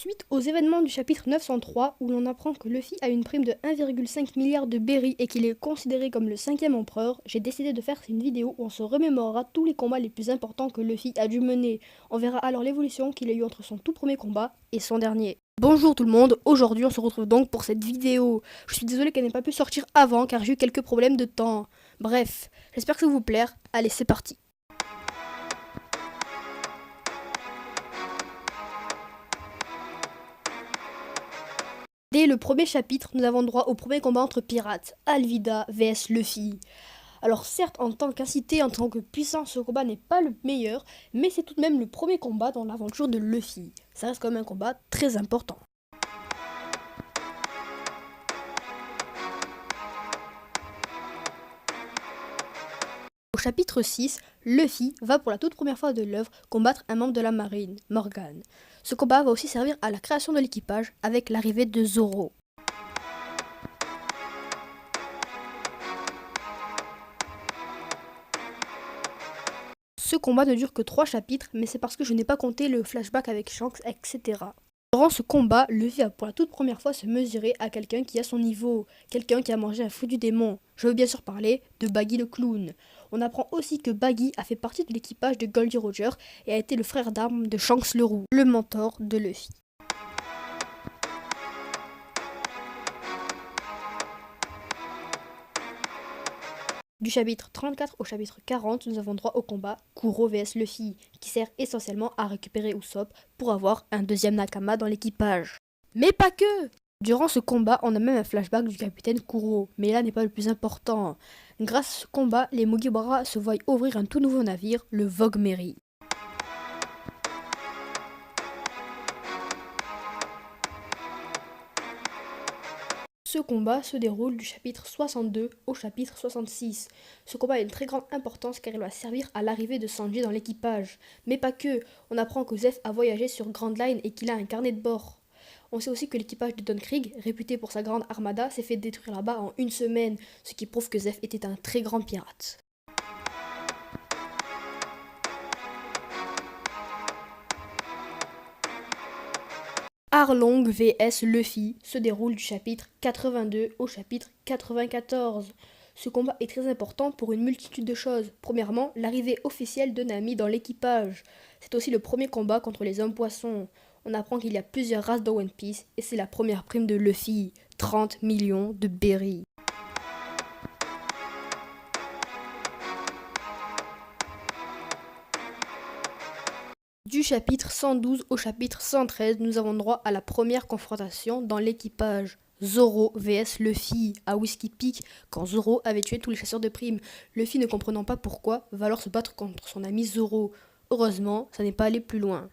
Suite aux événements du chapitre 903 où l'on apprend que Luffy a une prime de 1,5 milliard de berry et qu'il est considéré comme le 5e empereur, j'ai décidé de faire une vidéo où on se remémorera tous les combats les plus importants que Luffy a dû mener. On verra alors l'évolution qu'il a eu entre son tout premier combat et son dernier. Bonjour tout le monde, aujourd'hui on se retrouve donc pour cette vidéo. Je suis désolé qu'elle n'ait pas pu sortir avant car j'ai eu quelques problèmes de temps. Bref, j'espère que ça vous plaire, allez c'est parti. Dès le premier chapitre, nous avons droit au premier combat entre pirates, Alvida vs Luffy. Alors certes, en tant qu'incité, en tant que puissant, ce combat n'est pas le meilleur, mais c'est tout de même le premier combat dans l'aventure de Luffy. Ça reste quand même un combat très important. Au chapitre 6, Luffy va pour la toute première fois de l'œuvre combattre un membre de la marine, Morgan. Ce combat va aussi servir à la création de l'équipage avec l'arrivée de Zoro. Ce combat ne dure que 3 chapitres, mais c'est parce que je n'ai pas compté le flashback avec Shanks, etc. Durant ce combat, Luffy va pour la toute première fois se mesurer à quelqu'un qui a son niveau, quelqu'un qui a mangé un fruit du démon. Je veux bien sûr parler de Baggy le clown. On apprend aussi que Baggy a fait partie de l'équipage de Goldie Roger et a été le frère d'armes de Shanks le Roux, le mentor de Luffy. Du chapitre 34 au chapitre 40, nous avons droit au combat Kuro vs Luffy, qui sert essentiellement à récupérer Usopp pour avoir un deuxième Nakama dans l'équipage. Mais pas que! Durant ce combat, on a même un flashback du capitaine Kuro, mais là n'est pas le plus important. Grâce à ce combat, les Mugiwara se voient ouvrir un tout nouveau navire, le Vogue Mary. Ce combat se déroule du chapitre 62 au chapitre 66. Ce combat a une très grande importance car il va servir à l'arrivée de Sanji dans l'équipage. Mais pas que, on apprend que Zeff a voyagé sur Grand Line et qu'il a un carnet de bord. On sait aussi que l'équipage de Don Krieg, réputé pour sa grande armada, s'est fait détruire là-bas en une semaine, ce qui prouve que Zeff était un très grand pirate. Arlong vs Luffy se déroule du chapitre 82 au chapitre 94. Ce combat est très important pour une multitude de choses. Premièrement, l'arrivée officielle de Nami dans l'équipage. C'est aussi le premier combat contre les hommes poissons. On apprend qu'il y a plusieurs races de One Piece et c'est la première prime de Luffy, 30 millions de berry. Du chapitre 112 au chapitre 113, nous avons droit à la première confrontation dans l'équipage. Zoro vs Luffy à Whiskey Peak quand Zoro avait tué tous les chasseurs de primes. Luffy, ne comprenant pas pourquoi, va alors se battre contre son ami Zoro. Heureusement, ça n'est pas allé plus loin.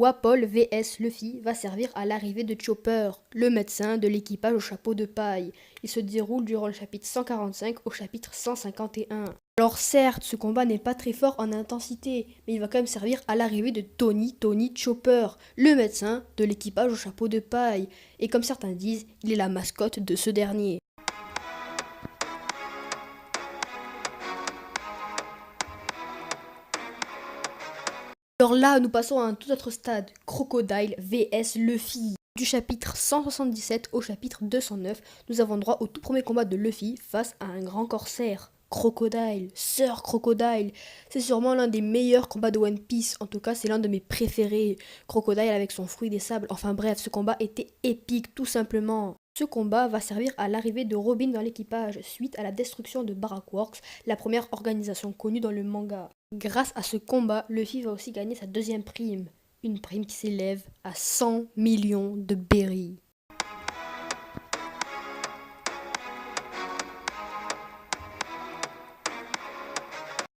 Wapol vs Luffy va servir à l'arrivée de Chopper, le médecin de l'équipage au chapeau de paille. Il se déroule durant le chapitre 145 au chapitre 151. Alors certes, ce combat n'est pas très fort en intensité, mais il va quand même servir à l'arrivée de Tony Chopper, le médecin de l'équipage au chapeau de paille. Et comme certains disent, il est la mascotte de ce dernier. Alors là, nous passons à un tout autre stade, Crocodile vs Luffy. Du chapitre 177 au chapitre 209, nous avons droit au tout premier combat de Luffy face à un grand corsaire. Crocodile, Sir Crocodile, c'est sûrement l'un des meilleurs combats de One Piece, en tout cas c'est l'un de mes préférés. Crocodile avec son fruit des sables, enfin bref, ce combat était épique tout simplement. Ce combat va servir à l'arrivée de Robin dans l'équipage suite à la destruction de Barak Works, la première organisation connue dans le manga. Grâce à ce combat, Luffy va aussi gagner sa deuxième prime, une prime qui s'élève à 100 millions de berry.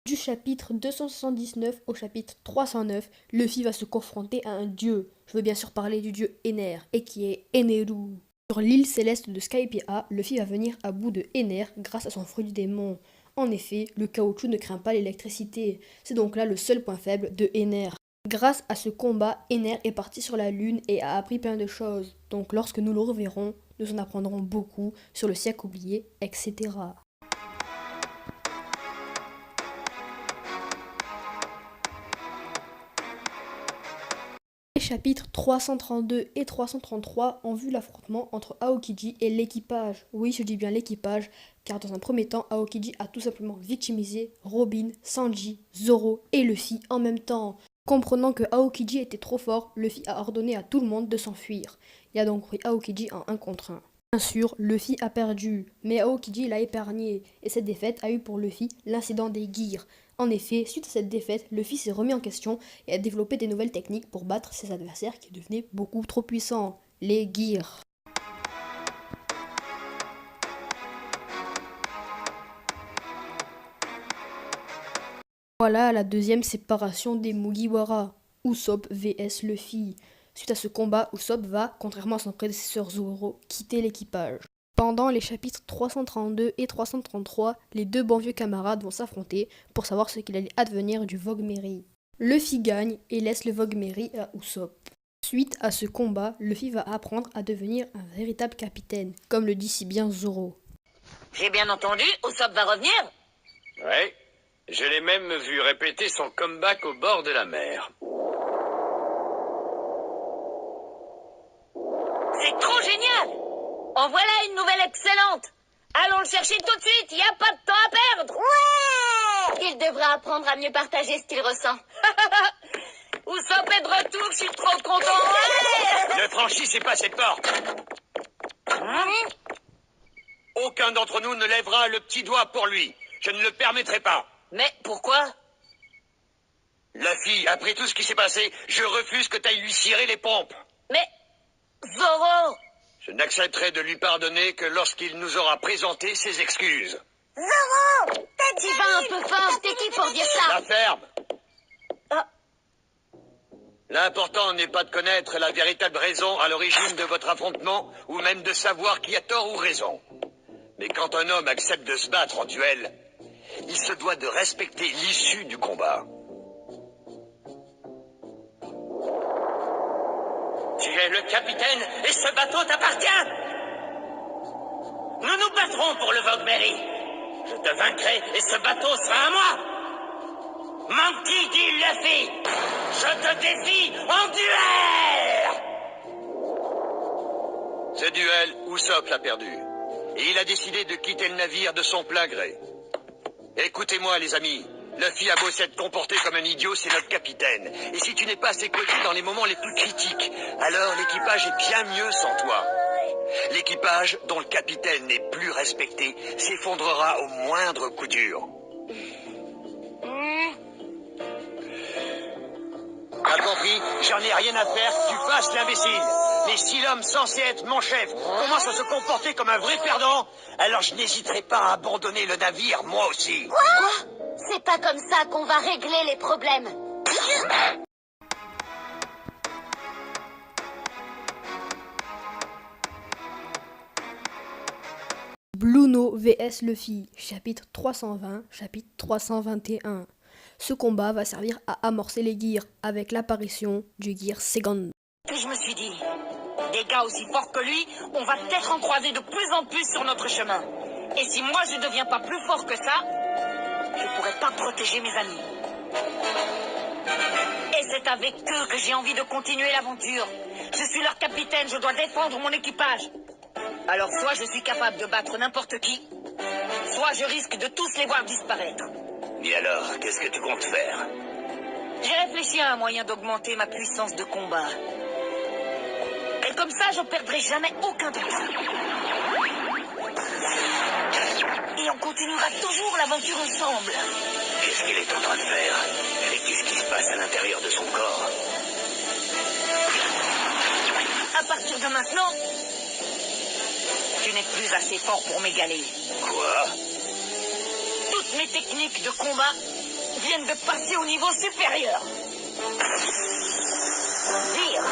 Du chapitre 279 au chapitre 309, Luffy va se confronter à un dieu. Je veux bien sûr parler du dieu Ener, et qui est Eneru. Sur l'île céleste de Skypiea, Luffy va venir à bout de Ener grâce à son fruit du démon. En effet, le caoutchouc ne craint pas l'électricité, c'est donc là le seul point faible de Ener. Grâce à ce combat, Ener est parti sur la lune et a appris plein de choses. Donc lorsque nous le reverrons, nous en apprendrons beaucoup sur le siècle oublié, etc. chapitres 332 et 333 ont vu l'affrontement entre Aokiji et l'équipage. Oui, je dis bien l'équipage, car dans un premier temps, Aokiji a tout simplement victimisé Robin, Sanji, Zoro et Luffy en même temps. Comprenant que Aokiji était trop fort, Luffy a ordonné à tout le monde de s'enfuir. Il a donc pris Aokiji en 1 contre 1. Bien sûr, Luffy a perdu, mais Aokiji l'a épargné, et cette défaite a eu pour Luffy l'incident des gears. En effet, suite à cette défaite, Luffy s'est remis en question et a développé des nouvelles techniques pour battre ses adversaires qui devenaient beaucoup trop puissants, les gears. Voilà la deuxième séparation des Mugiwara, Usopp vs Luffy. Suite à ce combat, Usopp va, contrairement à son prédécesseur Zoro, quitter l'équipage. Pendant les chapitres 332 et 333, les deux bons vieux camarades vont s'affronter pour savoir ce qu'il allait advenir du Vogue Mary. Luffy gagne et laisse le Vogue Mary à Usopp. Suite à ce combat, Luffy va apprendre à devenir un véritable capitaine, comme le dit si bien Zoro. J'ai bien entendu, Usopp va revenir? Ouais, je l'ai même vu répéter son comeback au bord de la mer. C'est trop génial! En voilà une nouvelle excellente! Allons le chercher tout de suite, y a pas de temps à perdre! Ouais! Il devra apprendre à mieux partager ce qu'il ressent. Usopp est de retour, je suis trop content! Ouais! Ne franchissez pas cette porte. Aucun d'entre nous ne lèvera le petit doigt pour lui. Je ne le permettrai pas. Mais pourquoi? Luffy, après tout ce qui s'est passé, je refuse que t'ailles lui cirer les pompes. Mais... Zoro! Je n'accepterai de lui pardonner que lorsqu'il nous aura présenté ses excuses. Zoro! T'y vas un peu fort, t'es qui pour dire ça? La ferme. Ah. L'important n'est pas de connaître la véritable raison à l'origine de votre affrontement, ou même de savoir qui a tort ou raison. Mais quand un homme accepte de se battre en duel, il se doit de respecter l'issue du combat. Tu es le capitaine et ce bateau t'appartient. Nous nous battrons pour le Vogue Mary. Je te vaincrai et ce bateau sera à moi. Monkey D. Luffy, je te défie en duel. Ce duel, Usopp l'a perdu. Et il a décidé de quitter le navire de son plein gré. Écoutez-moi les amis, Luffy a beau s'être comporté comme un idiot, c'est notre capitaine. Et si tu n'es pas à ses côtés dans les moments les plus critiques, alors l'équipage est bien mieux sans toi. L'équipage, dont le capitaine n'est plus respecté, s'effondrera au moindre coup dur. T'as compris? J'en ai rien à faire que tu fasses l'imbécile. Mais si l'homme censé être mon chef commence à se comporter comme un vrai perdant, alors je n'hésiterai pas à abandonner le navire, moi aussi. Quoi? C'est pas comme ça qu'on va régler les problèmes. Bluno vs Luffy, chapitre 320, chapitre 321. Ce combat va servir à amorcer les gears avec l'apparition du gear Second. Puis je me suis dit, des gars aussi forts que lui, on va peut-être en croiser de plus en plus sur notre chemin. Et si moi je deviens pas plus fort que ça, je pourrai pas protéger mes amis. Et c'est avec eux que j'ai envie de continuer l'aventure. Je suis leur capitaine, je dois défendre mon équipage. Alors soit je suis capable de battre n'importe qui, soit je risque de tous les voir disparaître. Et alors, qu'est-ce que tu comptes faire? J'ai réfléchi à un moyen d'augmenter ma puissance de combat. Et comme ça, je perdrai jamais aucun d'entre eux. Et on continuera toujours l'aventure ensemble. Qu'est-ce qu'il est en train de faire? Et qu'est-ce qui se passe à l'intérieur de son corps? À partir de maintenant, tu n'es plus assez fort pour m'égaler. Quoi? Toutes mes techniques de combat viennent de passer au niveau supérieur. Dire,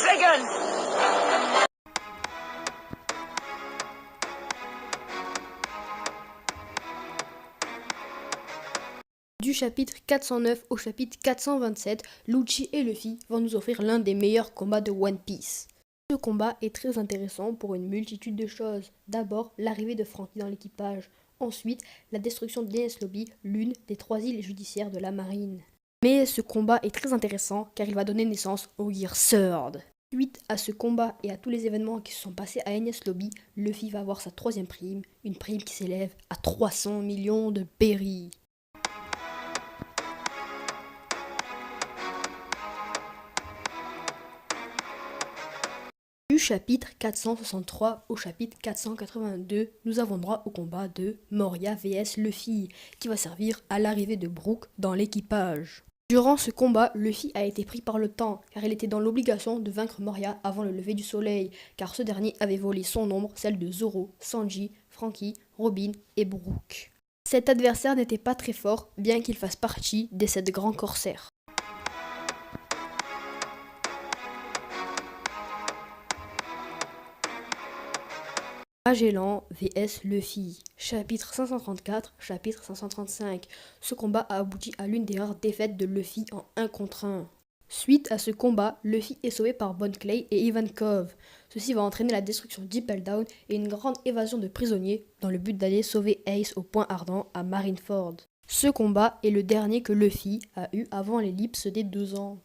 Dragon. Du chapitre 409 au chapitre 427, Lucci et Luffy vont nous offrir l'un des meilleurs combats de One Piece. Ce combat est très intéressant pour une multitude de choses. D'abord, l'arrivée de Franky dans l'équipage. Ensuite, la destruction d'Enies Lobby, l'une des 3 îles judiciaires de la marine. Mais ce combat est très intéressant car il va donner naissance au Gear Third. Suite à ce combat et à tous les événements qui se sont passés à Enies Lobby, Luffy va avoir sa troisième prime, une prime qui s'élève à 300 millions de berries. Du chapitre 463 au chapitre 482, nous avons droit au combat de Moria vs Luffy, qui va servir à l'arrivée de Brook dans l'équipage. Durant ce combat, Luffy a été pris par le temps, car il était dans l'obligation de vaincre Moria avant le lever du soleil, car ce dernier avait volé son ombre, celle de Zoro, Sanji, Franky, Robin et Brook. Cet adversaire n'était pas très fort, bien qu'il fasse partie des 7 grands corsaires. Magellan vs Luffy, chapitre 534, chapitre 535. Ce combat a abouti à l'une des rares défaites de Luffy en 1 contre 1. Suite à ce combat, Luffy est sauvé par Bon Clay et Ivankov. Ceci va entraîner la destruction d'Impel Down et une grande évasion de prisonniers dans le but d'aller sauver Ace au point ardent à Marineford. Ce combat est le dernier que Luffy a eu avant l'ellipse des 2 ans.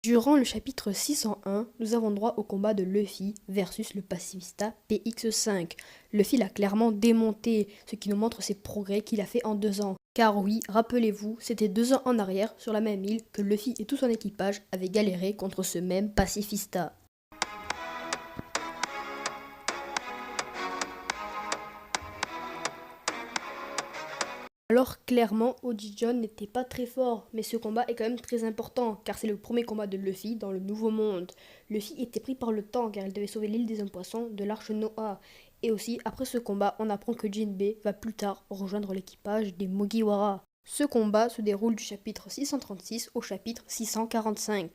Durant le chapitre 601, nous avons droit au combat de Luffy versus le pacifista PX5. Luffy l'a clairement démonté, ce qui nous montre ses progrès qu'il a fait en 2 ans. Car oui, rappelez-vous, c'était 2 ans en arrière, sur la même île, que Luffy et tout son équipage avaient galéré contre ce même pacifista. Alors clairement, Oji John n'était pas très fort, mais ce combat est quand même très important, car c'est le premier combat de Luffy dans le Nouveau Monde. Luffy était pris par le temps, car il devait sauver l'île des hommes poissons de l'arche Noah. Et aussi, après ce combat, on apprend que Jinbei va plus tard rejoindre l'équipage des Mugiwara. Ce combat se déroule du chapitre 636 au chapitre 645.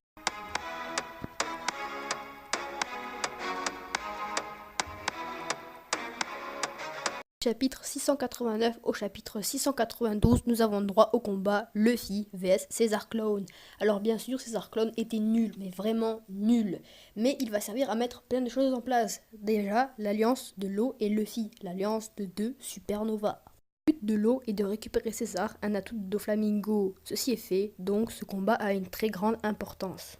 Chapitre 689 au chapitre 692, nous avons droit au combat Luffy vs Caesar Clone. Alors bien sûr, Caesar Clone était nul, mais vraiment nul. Mais il va servir à mettre plein de choses en place. Déjà, l'alliance de l'eau et Luffy, l'alliance de 2 Supernova. Le but de l'eau est de récupérer César, un atout de Doflamingo. Ceci est fait, donc ce combat a une très grande importance.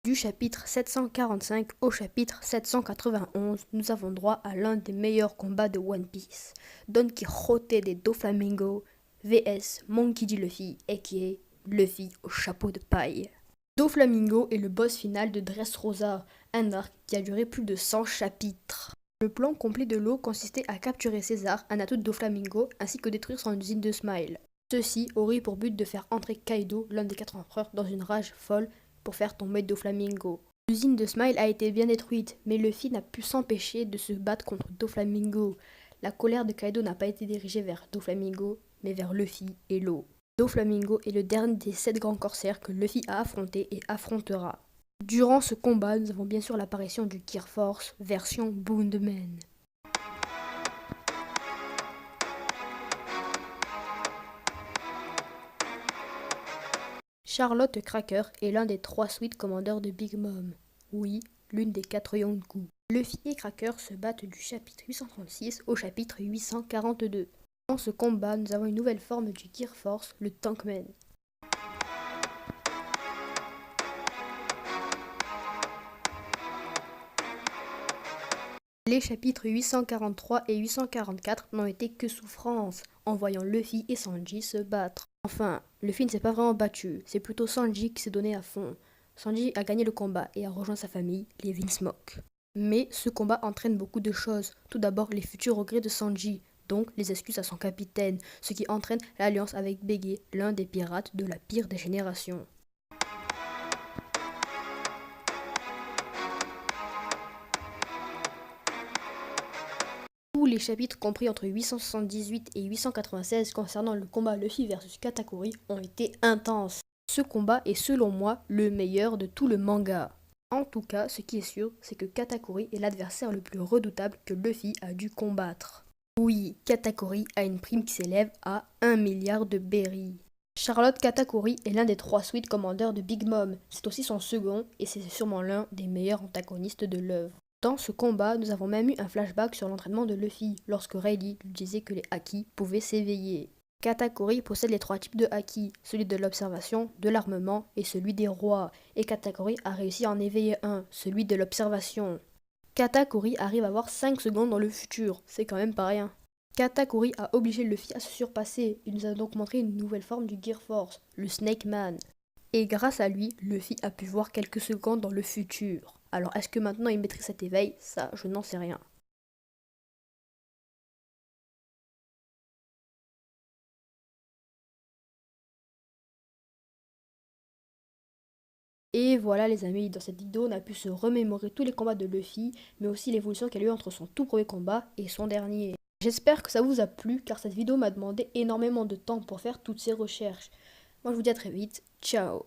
Du chapitre 745 au chapitre 791, nous avons droit à l'un des meilleurs combats de One Piece. Don Quijote des Doflamingo vs Monkey D. Luffy, aka Luffy au chapeau de paille. Doflamingo est le boss final de Dressrosa, un arc qui a duré plus de 100 chapitres. Le plan complet de l'eau consistait à capturer César, un atout de Doflamingo, ainsi que détruire son usine de Smile. Ceci aurait pour but de faire entrer Kaido, l'un des 4 empereurs, dans une rage folle pour faire tomber Doflamingo. L'usine de Smile a été bien détruite, mais Luffy n'a pu s'empêcher de se battre contre Doflamingo. La colère de Kaido n'a pas été dirigée vers Doflamingo, mais vers Luffy et l'eau. Doflamingo est le dernier des 7 grands corsaires que Luffy a affronté et affrontera. Durant ce combat, nous avons bien sûr l'apparition du Gear Force version Boondman. Charlotte Cracker est l'un des 3 Sweet Commanders de Big Mom. Oui, l'une des 4 Yonkou. Luffy et Cracker se battent du chapitre 836 au chapitre 842. Dans ce combat, nous avons une nouvelle forme du Gear Force, le Tankman. Les chapitres 843 et 844 n'ont été que souffrance, en voyant Luffy et Sanji se battre. Enfin, Luffy ne s'est pas vraiment battu, c'est plutôt Sanji qui s'est donné à fond. Sanji a gagné le combat et a rejoint sa famille, les Vinsmoke. Mais ce combat entraîne beaucoup de choses. Tout d'abord, les futurs regrets de Sanji, donc les excuses à son capitaine, ce qui entraîne l'alliance avec Bege, l'un des pirates de la pire des générations. Tous les chapitres compris entre 878 et 896 concernant le combat Luffy versus Katakuri ont été intenses. Ce combat est selon moi le meilleur de tout le manga. En tout cas, ce qui est sûr, c'est que Katakuri est l'adversaire le plus redoutable que Luffy a dû combattre. Oui, Katakuri a une prime qui s'élève à 1 milliard de berries. Charlotte Katakuri est l'un des 3 Sweet Commanders de Big Mom. C'est aussi son second et c'est sûrement l'un des meilleurs antagonistes de l'œuvre. Dans ce combat, nous avons même eu un flashback sur l'entraînement de Luffy, lorsque Rayleigh lui disait que les Haki pouvaient s'éveiller. Katakuri possède les 3 types de Haki, celui de l'observation, de l'armement et celui des rois, et Katakuri a réussi à en éveiller un, celui de l'observation. Katakuri arrive à voir 5 secondes dans le futur, c'est quand même pas rien. Katakuri a obligé Luffy à se surpasser, il nous a donc montré une nouvelle forme du Gear Force, le Snake Man. Et grâce à lui, Luffy a pu voir quelques secondes dans le futur. Alors est-ce que maintenant il maîtrise cet éveil? Ça, je n'en sais rien. Et voilà les amis, dans cette vidéo on a pu se remémorer tous les combats de Luffy, mais aussi l'évolution qu'il y a eu entre son tout premier combat et son dernier. J'espère que ça vous a plu, car cette vidéo m'a demandé énormément de temps pour faire toutes ces recherches. Moi je vous dis à très vite, ciao.